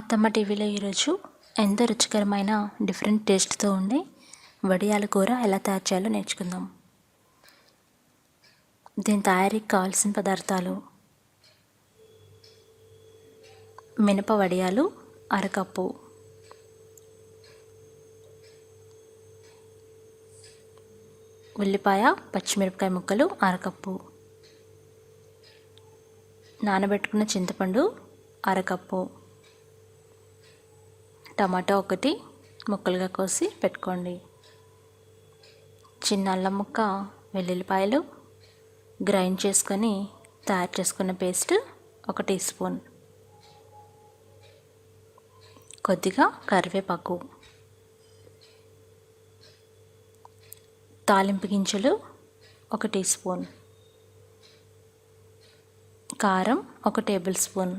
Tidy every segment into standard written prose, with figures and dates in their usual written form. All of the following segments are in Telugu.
అత్తమ్మ టీవీలో ఈరోజు ఎంతో రుచికరమైన డిఫరెంట్ టేస్ట్తో ఉండే వడియాల కూర ఎలా తయారు చేయాలో నేర్చుకుందాం. దీని తయారీకి కావాల్సిన పదార్థాలు: మినప వడియాలు అరకప్పు, ఉల్లిపాయ పచ్చిమిరపకాయ ముక్కలు అరకప్పు, నానబెట్టుకున్న చింతపండు అరకప్పు, టమాటో ఒకటి ముక్కలుగా కోసి పెట్టుకోండి, చిన్న అల్లం ముక్క, వెల్లుల్లిపాయలు గ్రైండ్ చేసుకొని తయారు చేసుకున్న పేస్ట్ 1 టీ స్పూన్, కొద్దిగా కరివేపాకు, తాలింపు గింజలు 1 టీ స్పూన్, కారం 1 టేబుల్ స్పూన్,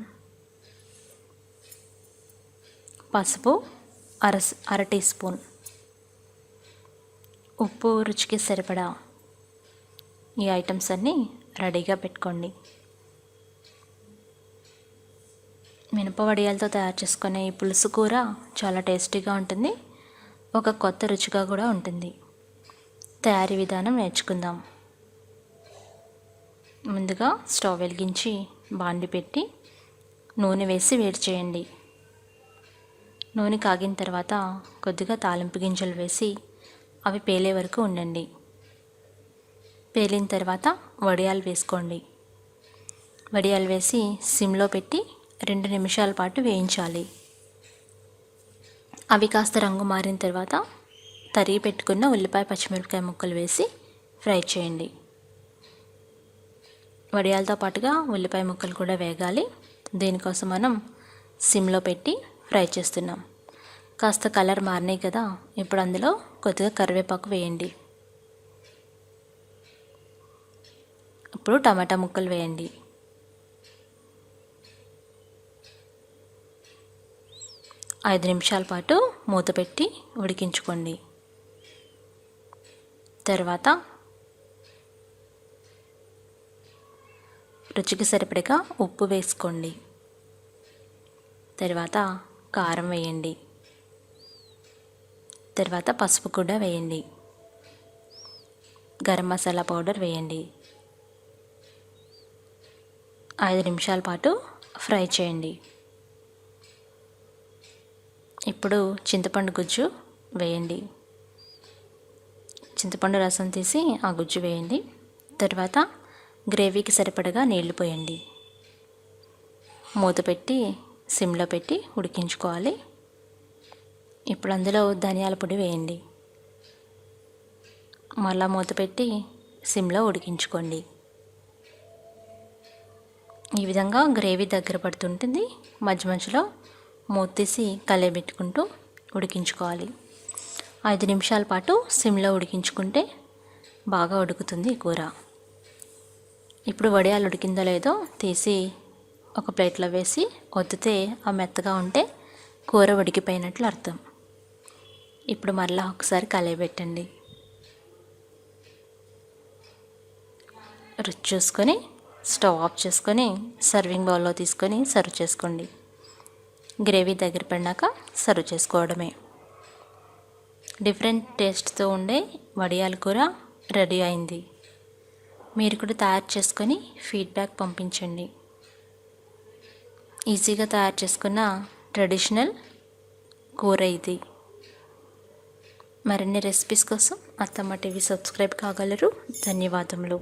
పసుపు అర టీ స్పూన్, ఉప్పు రుచికి సరిపడా. ఈ ఐటమ్స్ అన్నీ రెడీగా పెట్టుకోండి. మినప వడియాలతో తయారు చేసుకునే ఈ పులుసు కూర చాలా టేస్టీగా ఉంటుంది, ఒక కొత్త రుచిగా కూడా ఉంటుంది. తయారీ విధానం నేర్చుకుందాం. ముందుగా స్టవ్ వెలిగించి బాండి పెట్టి నూనె వేసి వేడి చేయండి. నూనె కాగిన తర్వాత కొద్దిగా తాలింపు గింజలు వేసి అవి పేలే వరకు ఉండండి. పేలిన తర్వాత వడియాలు వేసుకోండి. వడియాలు వేసి సిమ్లో పెట్టి 2 నిమిషాల పాటు వేయించాలి. అవి కాస్త రంగు మారిన తర్వాత తరిగి పెట్టుకున్న ఉల్లిపాయ పచ్చిమిరపకాయ ముక్కలు వేసి ఫ్రై చేయండి. వడియాలతో పాటుగా ఉల్లిపాయ ముక్కలు కూడా వేగాలి. దీనికోసం మనం సిమ్లో పెట్టి ఫ్రై చేస్తున్నాం. కాస్త కలర్ మారినాయి కదా, ఇప్పుడు అందులో కొద్దిగా కరివేపాకు వేయండి. ఇప్పుడు టమాటా ముక్కలు వేయండి. ఐదు నిమిషాల పాటు మూత పెట్టి ఉడికించుకోండి. తర్వాత రుచికి సరిపడగా ఉప్పు వేసుకోండి. తర్వాత కారం వేయండి. తర్వాత పసుపు కూడా వేయండి. గరం మసాలా పౌడర్ వేయండి. 5 నిమిషాల పాటు ఫ్రై చేయండి. ఇప్పుడు చింతపండు గుజ్జు వేయండి. చింతపండు రసం తీసి ఆ గుజ్జు వేయండి. తర్వాత గ్రేవీకి సరిపడగా నీళ్లు పోయండి. మూత పెట్టి సిమ్లో పెట్టి ఉడికించుకోవాలి. ఇప్పుడు అందులో ధనియాల పొడి వేయండి. మళ్ళా మూత పెట్టి సిమ్లో ఉడికించుకోండి. ఈ విధంగా గ్రేవీ దగ్గర పడుతుంటుంది. మధ్య మధ్యలో మూత తీసి కలయబెట్టుకుంటూ ఉడికించుకోవాలి. 5 నిమిషాల పాటు సిమ్లో ఉడికించుకుంటే బాగా ఉడుకుతుంది ఈ కూర. ఇప్పుడు వడియాలు ఉడికిందో లేదో తీసి ఒక ప్లేట్లో వేసి ఒత్తితే ఆ మెత్తగా ఉంటే కూర ఉడికిపోయినట్లు అర్థం. ఇప్పుడు మరలా ఒకసారి కలయబెట్టండి. రుచి చూసుకొని స్టవ్ ఆఫ్ చేసుకొని సర్వింగ్ బౌల్లో తీసుకొని సర్వ్ చేసుకోండి. గ్రేవీ దగ్గర పడినాక సర్వ్ చేసుకోవడమే. డిఫరెంట్ టేస్ట్తో ఉండే వడియాల కూర రెడీ అయింది. మీరు కూడా తయారు చేసుకొని ఫీడ్బ్యాక్ పంపించండి. ఈజీగా తయారు చేసుకున్న ట్రెడిషనల్ కూర ఇది. మరిన్ని రెసిపీస్ కోసం అత్తమ్మ టీవీ సబ్స్క్రైబ్ కాగలరు. ధన్యవాదములు.